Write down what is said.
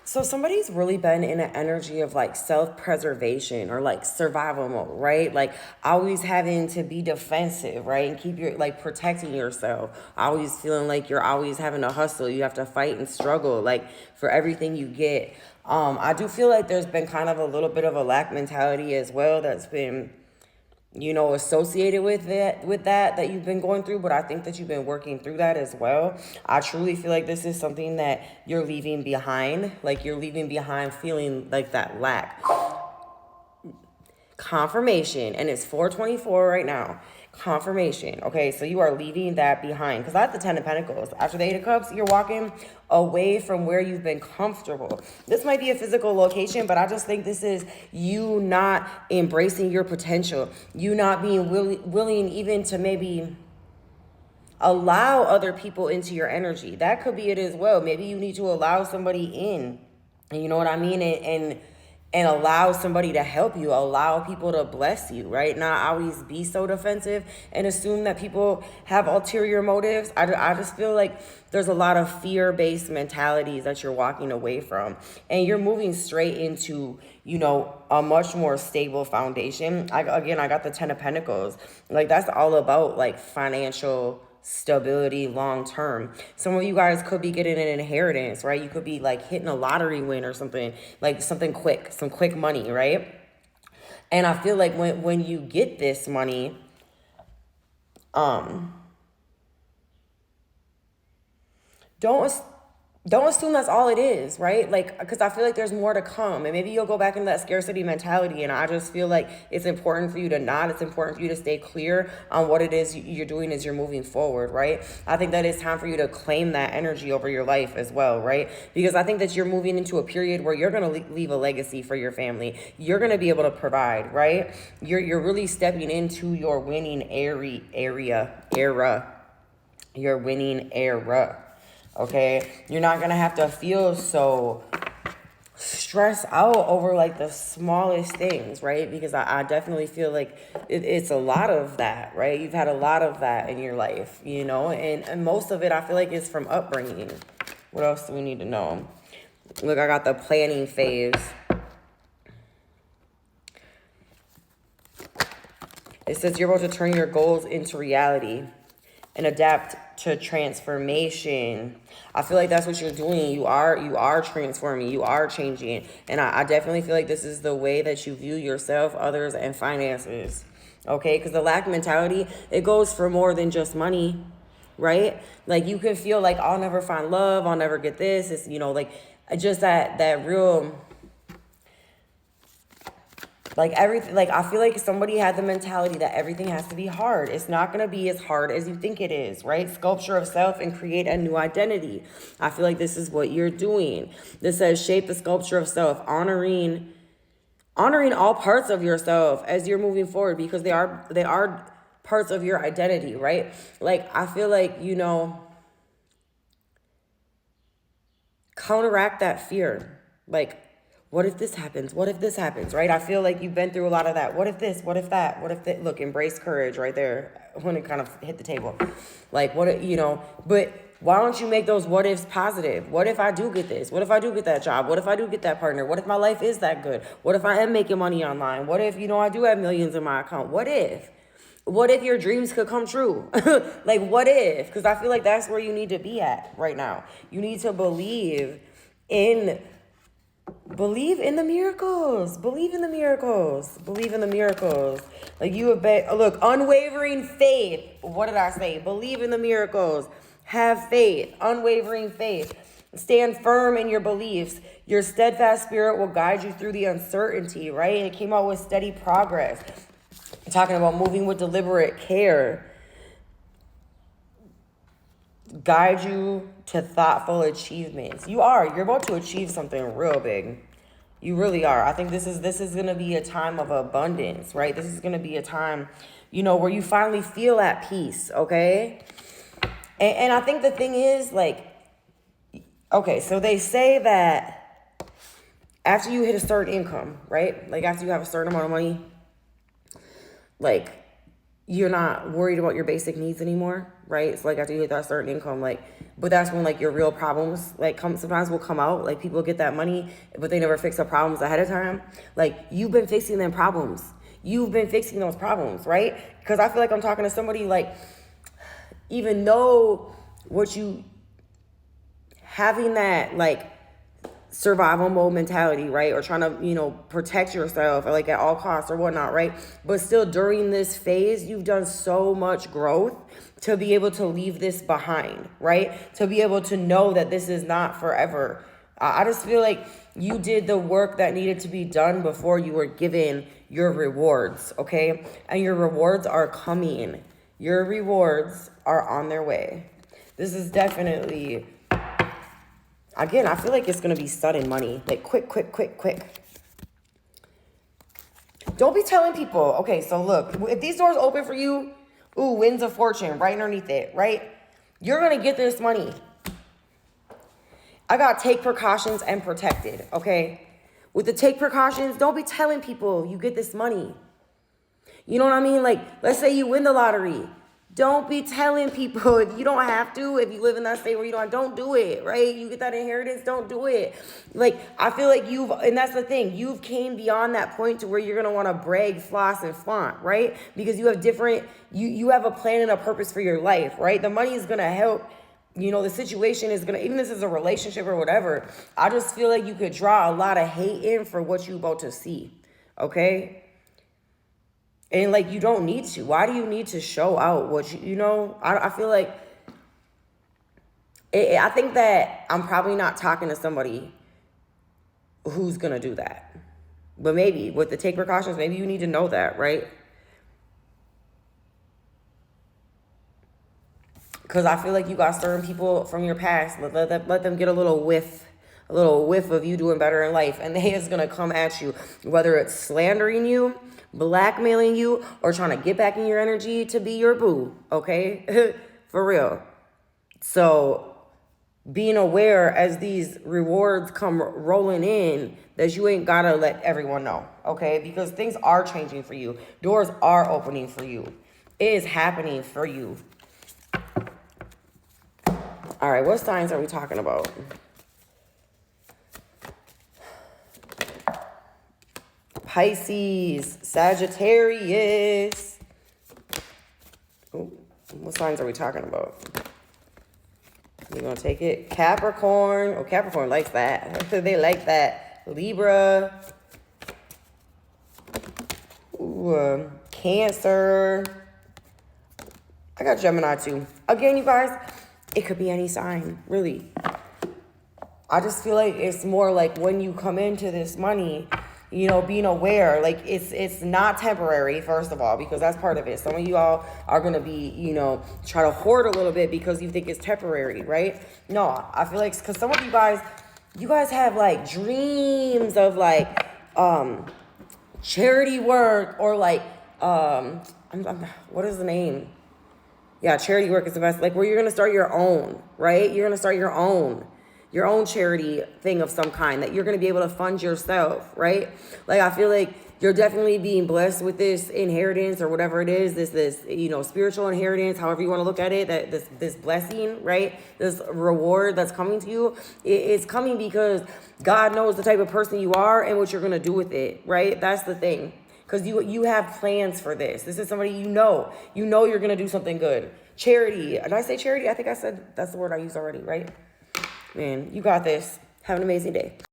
So somebody's really been in an energy of like self-preservation or like survival mode, right? Like always having to be defensive, right? And keep your like protecting yourself. Always feeling like you're always having to hustle. You have to fight and struggle like for everything you get. I do feel like there's been kind of a little bit of a lack mentality as well that's been associated with that you've been going through, but I think that you've been working through that as well. I truly feel like this is something that you're leaving behind, like you're leaving behind feeling like that lack. Confirmation, and it's 424 right now. Confirmation. Okay, so you are leaving that behind because I have the 10 of Pentacles. After the 8 of Cups, you're walking away from where you've been comfortable. This might be a physical location, but I just think this is you not embracing your potential, you not being willing even to maybe allow other people into your energy. That could be it as well. Maybe you need to allow somebody in, you know what I mean, and allow somebody to help you, allow people to bless you, right? Not always be so defensive and assume that people have ulterior motives. I just feel like there's a lot of fear-based mentalities that you're walking away from, and you're moving straight into, a much more stable foundation. I got the 10 of Pentacles. Like that's all about like financial stability long term. Some of you guys could be getting an inheritance, right? You could be like hitting a lottery win or something, like something quick, some quick money, right? And I feel like when you get this money, don't don't assume that's all it is, right? Like, because I feel like there's more to come, and maybe you'll go back into that scarcity mentality. And I just feel like it's important for you to not. It's important for you to stay clear on what it is you're doing as you're moving forward, right? I think that it's time for you to claim that energy over your life as well, right? Because I think that you're moving into a period where you're going to leave a legacy for your family. You're going to be able to provide, right? You're really stepping into your winning era. Your winning era. Okay, you're not gonna have to feel so stressed out over like the smallest things, right? Because I definitely feel like it's a lot of that, right? You've had a lot of that in your life, and most of it I feel like is from upbringing. What else do we need to know? Look, I got the planning phase. It says you're about to turn your goals into reality and adapt to transformation. I feel like that's what you're doing. You are transforming. You are changing. And I definitely feel like this is the way that you view yourself, others, and finances. Okay? Because the lack mentality, it goes for more than just money, right? Like you can feel like I'll never find love. I'll never get this. It's, like just that real... Like everything, like I feel like somebody had the mentality that everything has to be hard. It's not going to be as hard as you think it is, right? Sculpture of self and create a new identity. I feel like this is what you're doing. This says shape the sculpture of self, honoring all parts of yourself as you're moving forward, because they are parts of your identity, right? Like I feel like, counteract that fear. Like, what if this happens? What if this happens, right? I feel like you've been through a lot of that. What if this? What if that? What if that? Look, embrace courage right there when it kind of hit the table. Like, but why don't you make those what ifs positive? What if I do get this? What if I do get that job? What if I do get that partner? What if my life is that good? What if I am making money online? What if, I do have millions in my account? What if? What if your dreams could come true? Like, what if? Because I feel like that's where you need to be at right now. You need to believe in the miracles. Believe in the miracles. Believe in the miracles. Like you have look, unwavering faith. What did I say? Believe in the miracles. Have faith, unwavering faith. Stand firm in your beliefs. Your steadfast spirit will guide you through the uncertainty, right? And it came out with steady progress. Talking about moving with deliberate care. Guide you to thoughtful achievements. You're about to achieve something real big. You really are. I think this is going to be a time of abundance, right? This is going to be a time, where you finally feel at peace, okay? And I think the thing is, like, okay, so they say that after you hit a certain income, right? Like after you have a certain amount of money, like you're not worried about your basic needs anymore, right? It's like after you hit that certain income, like, but that's when like your real problems like sometimes will come out. Like people get that money, but they never fix the problems ahead of time. Like you've been fixing them problems. You've been fixing those problems, right? Because I feel like I'm talking to somebody like, even though what you having that like survival mode mentality, right? Or trying to, protect yourself like at all costs or whatnot, right? But still during this phase, you've done so much growth to be able to leave this behind, right? To be able to know that this is not forever. I just feel like you did the work that needed to be done before you were given your rewards, okay? And your rewards are coming. Your rewards are on their way. This is definitely, again, I feel like it's going to be sudden money. Like quick. Don't be telling people, okay, so look, if these doors open for you, winds of fortune right underneath it, right? You're going to get this money. I got take precautions and protected, okay? With the take precautions, don't be telling people you get this money. You know what I mean? Like, let's say you win the lottery. Don't be telling people if you don't have to, if you live in that state where you don't do it, right? You get that inheritance, don't do it. Like, I feel like and that's the thing, you've came beyond that point to where you're going to want to brag, floss, and flaunt, right? Because you have you have a plan and a purpose for your life, right? The money is going to help. The situation is going to, even if this is a relationship or whatever, I just feel like you could draw a lot of hate in for what you're about to see, okay? And like, you don't need to. Why do you need to show out what I feel like, I think that I'm probably not talking to somebody who's going to do that. But maybe with the take precautions, maybe you need to know that, right? Because I feel like you got certain people from your past, let them get a little whiff of you doing better in life. And they is going to come at you, whether it's slandering you, blackmailing you, or trying to get back in your energy to be your boo, okay? For real. So being aware as these rewards come rolling in that you ain't got to let everyone know, okay? Because things are changing for you. Doors are opening for you. It is happening for you. All right, what signs are we talking about? Pisces, Sagittarius. Ooh, what signs are we talking about? We're going to take it. Capricorn. Oh, Capricorn likes that. They like that. Libra. Ooh, Cancer. I got Gemini too. Again, you guys, it could be any sign, really. I just feel like it's more like when you come into this money, being aware, like it's not temporary, first of all, because that's part of it. Some of you all are going to be, try to hoard a little bit because you think it's temporary, right? No, I feel like, because some of you guys have like dreams of like charity work or like, what is the name? Yeah, charity work is the best. Like where you're going to start your own, right? You're going to start your own charity thing of some kind that you're going to be able to fund yourself, right? Like I feel like you're definitely being blessed with this inheritance or whatever it is, this spiritual inheritance, however you want to look at it, that this blessing, right? This reward that's coming to you, it's coming because God knows the type of person you are and what you're going to do with it, right? That's the thing. Because you have plans for this. This is somebody you know you're going to do something good. Charity. Did I say charity? I think I said that's the word I used already, right? Man, you got this. Have an amazing day.